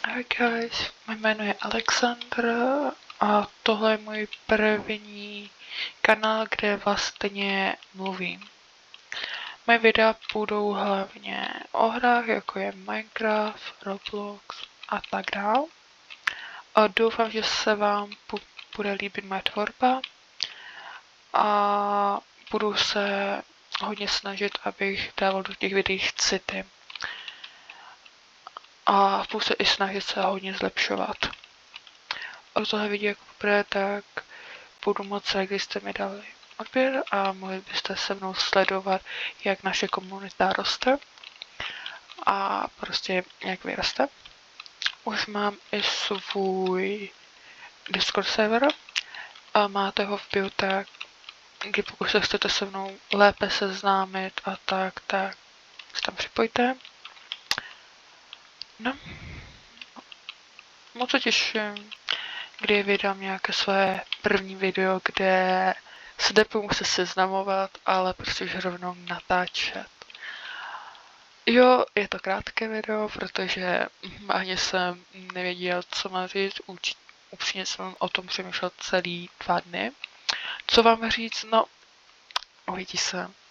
Hi guys, moje jméno je Alexandr a tohle je můj první kanál, kde vlastně mluvím. Moje videa budou hlavně o hrách, jako je Minecraft, Roblox a tak dál. A doufám, že se vám bude líbit moje tvorba a budu se hodně snažit, abych dával do těch videí city. A budu se i snažit se hodně zlepšovat. O tohle video jako poprvé, tak budu moc rád, kdybyste mi dali odběr a mohli byste se mnou sledovat, jak naše komunita roste a prostě jak vyroste. Už mám i svůj Discord server a máte ho v bio, tak kdy pokud se chcete se mnou lépe seznámit a tak se tam připojte. No, moc se těším, kdy vydám nějaké své první video, kde se nepůjdu se seznamovat, ale prostě už rovnou natáčet. Jo, je to krátké video, protože ani jsem nevěděl, co mám říct. Upřímně jsem o tom přemýšlel celý 2 dny. Co vám říct? No, uvidí se.